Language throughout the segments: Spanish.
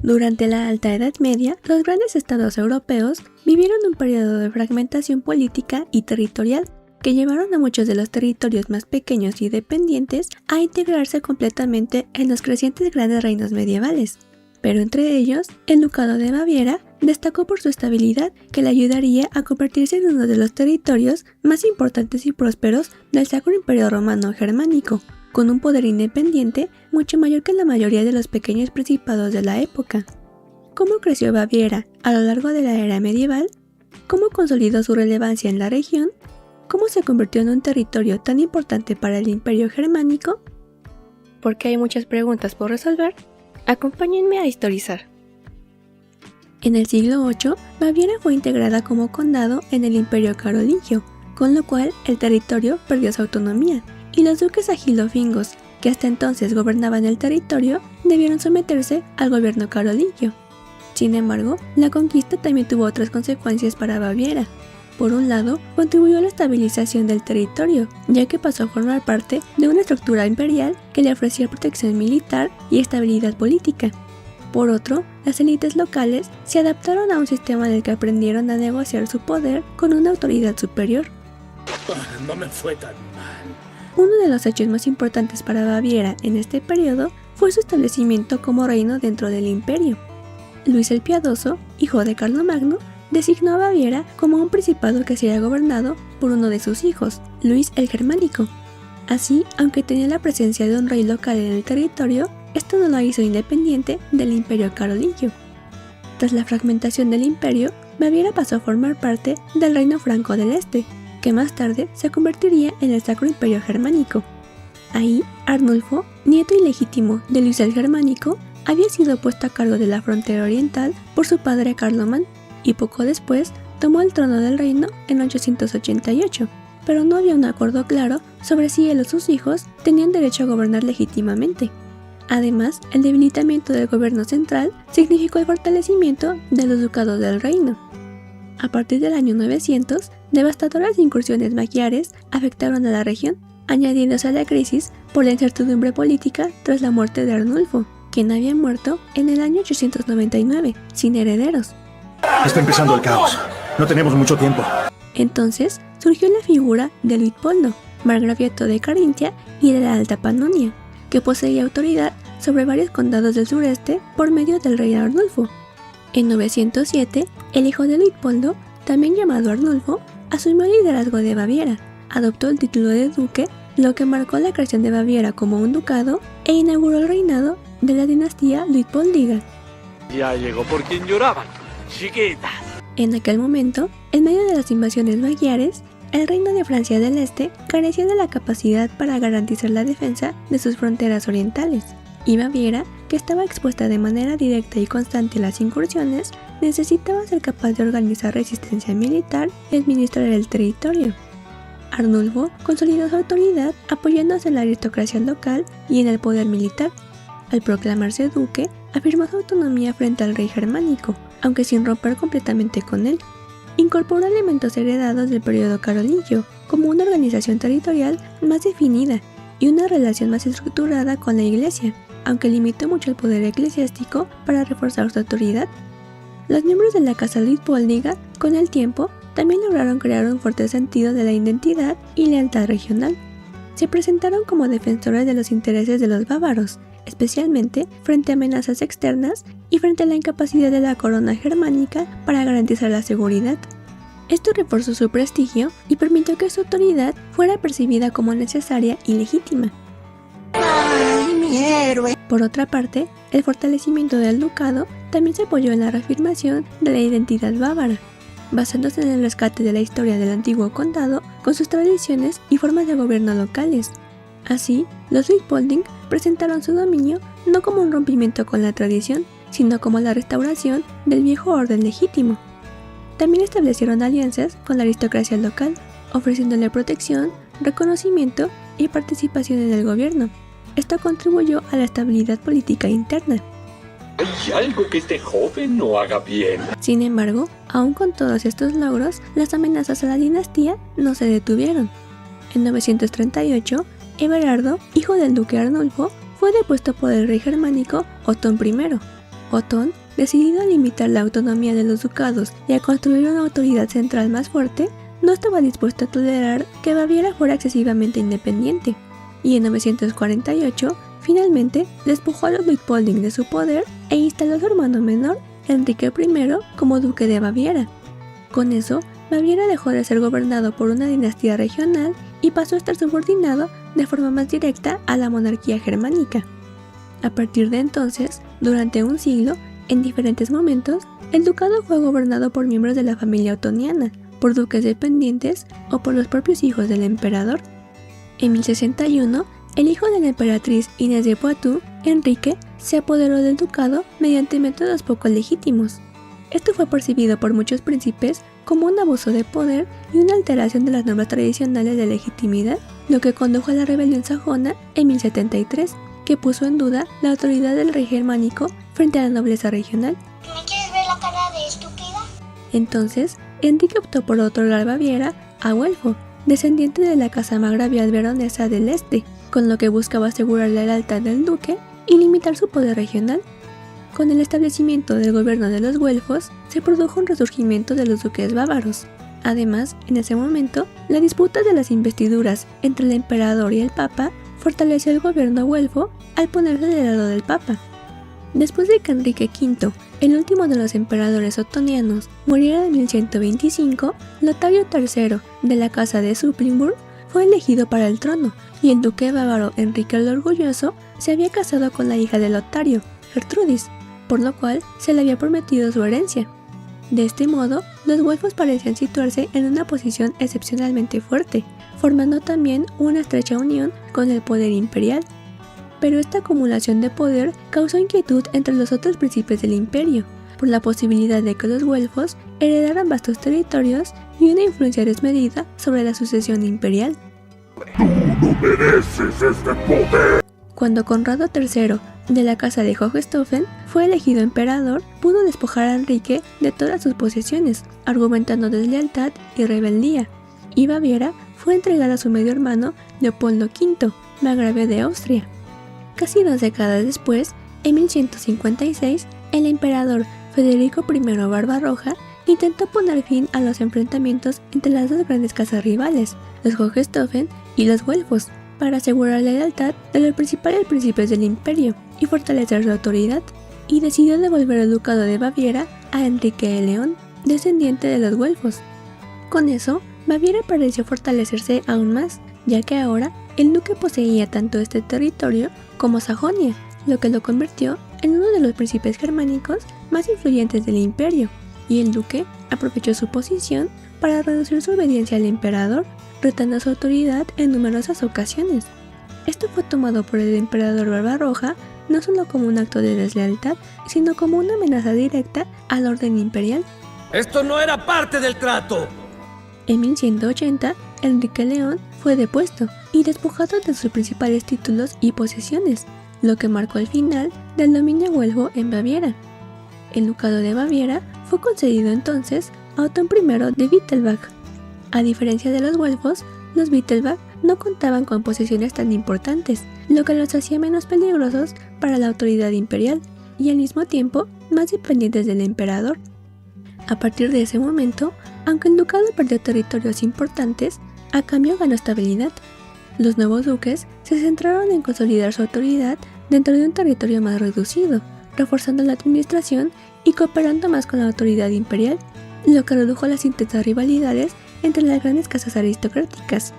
Durante la Alta Edad Media, los grandes estados europeos vivieron un periodo de fragmentación política y territorial que llevaron a muchos de los territorios más pequeños y dependientes a integrarse completamente en los crecientes grandes reinos medievales. Pero entre ellos, el Ducado de Baviera destacó por su estabilidad que le ayudaría a convertirse en uno de los territorios más importantes y prósperos del Sacro Imperio Romano Germánico, con un poder independiente mucho mayor que la mayoría de los pequeños principados de la época. ¿Cómo creció Baviera a lo largo de la era medieval? ¿Cómo consolidó su relevancia en la región? ¿Cómo se convirtió en un territorio tan importante para el Imperio Germánico? Porque hay muchas preguntas por resolver, acompáñenme a historizar. En el siglo VIII, Baviera fue integrada como condado en el Imperio Carolingio, con lo cual el territorio perdió su autonomía, y los duques agilofingos, que hasta entonces gobernaban el territorio, debieron someterse al gobierno carolingio. Sin embargo, la conquista también tuvo otras consecuencias para Baviera. Por un lado, contribuyó a la estabilización del territorio, ya que pasó a formar parte de una estructura imperial que le ofrecía protección militar y estabilidad política. Por otro, las élites locales se adaptaron a un sistema en el que aprendieron a negociar su poder con una autoridad superior. No me fue tan mal. Uno de los hechos más importantes para Baviera en este periodo fue su establecimiento como reino dentro del imperio. Luis el Piadoso, hijo de Carlomagno, designó a Baviera como un principado que sería gobernado por uno de sus hijos, Luis el Germánico. Así, aunque tenía la presencia de un rey local en el territorio, esto no lo hizo independiente del Imperio Carolingio. Tras la fragmentación del imperio, Baviera pasó a formar parte del Reino Franco del Este, que más tarde se convertiría en el Sacro Imperio Germánico. Ahí, Arnulfo, nieto ilegítimo de Luis el Germánico, había sido puesto a cargo de la frontera oriental por su padre Carlomán, y poco después tomó el trono del reino en 888, pero no había un acuerdo claro sobre si él o sus hijos tenían derecho a gobernar legítimamente. Además, el debilitamiento del gobierno central significó el fortalecimiento de los ducados del reino. A partir del año 900, devastadoras incursiones magiares afectaron a la región, añadiéndose a la crisis por la incertidumbre política tras la muerte de Arnulfo, quien había muerto en el año 899, sin herederos. Está empezando el caos. No tenemos mucho tiempo. Entonces surgió la figura de Luitpoldo, margraviato de Carintia y de la Alta Panonia, que poseía autoridad sobre varios condados del sureste por medio del rey Arnulfo. En 907, el hijo de Luitpoldo, también llamado Arnulfo, asumió el liderazgo de Baviera, adoptó el título de duque, lo que marcó la creación de Baviera como un ducado e inauguró el reinado de la dinastía Luitpoldiga. Ya llegó por quien lloraban, chiquitas. En aquel momento, en medio de las invasiones magiares, el reino de Francia del Este carecía de la capacidad para garantizar la defensa de sus fronteras orientales, y Baviera, que estaba expuesta de manera directa y constante a las incursiones, necesitaba ser capaz de organizar resistencia militar y administrar el territorio. Arnulfo consolidó su autoridad apoyándose en la aristocracia local y en el poder militar. Al proclamarse duque, afirmó su autonomía frente al rey germánico, aunque sin romper completamente con él. Incorporó elementos heredados del periodo carolingio, como una organización territorial más definida y una relación más estructurada con la iglesia, aunque limitó mucho el poder eclesiástico para reforzar su autoridad. Los miembros de la casa Luitpoldiga, con el tiempo, también lograron crear un fuerte sentido de la identidad y lealtad regional. Se presentaron como defensores de los intereses de los bávaros, especialmente frente a amenazas externas y frente a la incapacidad de la corona germánica para garantizar la seguridad. Esto reforzó su prestigio y permitió que su autoridad fuera percibida como necesaria y legítima. ¡Ay, mi héroe! Por otra parte, el fortalecimiento del ducado también se apoyó en la reafirmación de la identidad bávara, basándose en el rescate de la historia del antiguo condado con sus tradiciones y formas de gobierno locales. Así, los Luitpolding presentaron su dominio no como un rompimiento con la tradición, sino como la restauración del viejo orden legítimo. También establecieron alianzas con la aristocracia local, ofreciéndole protección, reconocimiento y participación en el gobierno. Esto contribuyó a la estabilidad política interna. Hay algo que este joven no haga bien. Sin embargo, aún con todos estos logros, las amenazas a la dinastía no se detuvieron. En 938, Everardo, hijo del duque Arnulfo, fue depuesto por el rey germánico Otón I. Otón, decidido a limitar la autonomía de los ducados y a construir una autoridad central más fuerte, no estaba dispuesto a tolerar que Baviera fuera excesivamente independiente, y en 948 finalmente despojó a Ludwig-Polding de su poder e instaló a su hermano menor, Enrique I, como duque de Baviera. Con eso, Baviera dejó de ser gobernado por una dinastía regional y pasó a estar subordinado de forma más directa a la monarquía germánica. A partir de entonces, durante un siglo, en diferentes momentos, el ducado fue gobernado por miembros de la familia otoniana, por duques dependientes o por los propios hijos del emperador. En 1061, el hijo de la emperatriz Inés de Poitou, Enrique, se apoderó del ducado mediante métodos poco legítimos. Esto fue percibido por muchos príncipes como un abuso de poder y una alteración de las normas tradicionales de legitimidad, lo que condujo a la rebelión sajona en 1073, que puso en duda la autoridad del rey germánico frente a la nobleza regional. ¿Me quieres ver la cara de estúpida? Entonces, Enrique optó por otorgar Baviera a Güelfo, descendiente de la casa margravial veronesa del Este, con lo que buscaba asegurar la lealtad del duque y limitar su poder regional. Con el establecimiento del gobierno de los güelfos, se produjo un resurgimiento de los duques bávaros. Además, en ese momento, la disputa de las investiduras entre el emperador y el papa fortaleció el gobierno güelfo al ponerse del lado del papa. Después de que Enrique V, el último de los emperadores otonianos, muriera en 1125, Lotario III, de la casa de Supplinburg, fue elegido para el trono, y el duque bávaro Enrique el Orgulloso se había casado con la hija de Lotario, Gertrudis, por lo cual se le había prometido su herencia. De este modo, los güelfos parecían situarse en una posición excepcionalmente fuerte, formando también una estrecha unión con el poder imperial. Pero esta acumulación de poder causó inquietud entre los otros príncipes del imperio, por la posibilidad de que los güelfos heredaran vastos territorios y una influencia desmedida sobre la sucesión imperial. ¡Tú no mereces este poder! Cuando Conrado III, de la casa de Hohenstaufen, fue elegido emperador, pudo despojar a Enrique de todas sus posesiones, argumentando deslealtad y rebeldía, y Baviera fue entregada a su medio hermano Leopoldo V, margrave de Austria. Casi 2 décadas después, en 1156, el emperador Federico I Barbarroja intentó poner fin a los enfrentamientos entre las dos grandes casas rivales, los Hohenstaufen y los güelfos, para asegurar la lealtad de los principales príncipes del imperio y fortalecer su autoridad, y decidió devolver el ducado de Baviera a Enrique el León, descendiente de los güelfos. Con eso, Baviera pareció fortalecerse aún más, ya que ahora el duque poseía tanto este territorio como Sajonia, lo que lo convirtió en uno de los príncipes germánicos más influyentes del imperio, y el duque aprovechó su posición para reducir su obediencia al emperador, retando su autoridad en numerosas ocasiones. Esto fue tomado por el emperador Barbarroja no solo como un acto de deslealtad, sino como una amenaza directa al orden imperial. ¡Esto no era parte del trato! En 1180, Enrique León fue depuesto y despojado de sus principales títulos y posesiones, lo que marcó el final del dominio güelfo en Baviera. El ducado de Baviera fue concedido entonces a Otón I de Wittelbach. A diferencia de los güelfos, los Wittelbach no contaban con posesiones tan importantes, lo que los hacía menos peligrosos para la autoridad imperial y al mismo tiempo más dependientes del emperador. A partir de ese momento, aunque el ducado perdió territorios importantes, a cambio ganó estabilidad. Los nuevos duques se centraron en consolidar su autoridad dentro de un territorio más reducido, reforzando la administración y cooperando más con la autoridad imperial, lo que redujo las intensas rivalidades entre las grandes casas aristocráticas.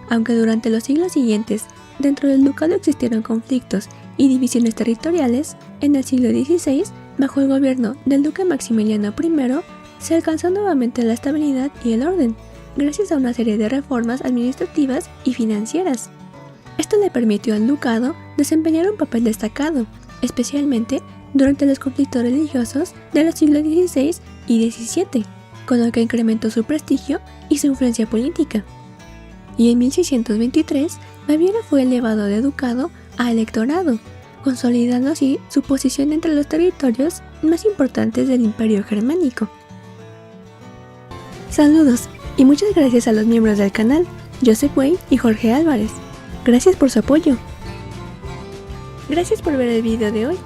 Aunque durante los siglos siguientes dentro del ducado existieron conflictos y divisiones territoriales, en el siglo XVI, bajo el gobierno del duque Maximiliano I, se alcanzó nuevamente la estabilidad y el orden, gracias a una serie de reformas administrativas y financieras. Esto le permitió al ducado desempeñar un papel destacado, especialmente durante los conflictos religiosos de los siglos XVI y XVII, con lo que incrementó su prestigio y su influencia política. Y en 1623, Baviera fue elevado de ducado a electorado, consolidando así su posición entre los territorios más importantes del Imperio Germánico. Saludos y muchas gracias a los miembros del canal, Joseph Way y Jorge Álvarez. Gracias por su apoyo. Gracias por ver el video de hoy.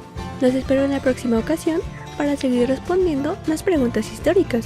Los espero en la próxima ocasión para seguir respondiendo más preguntas históricas.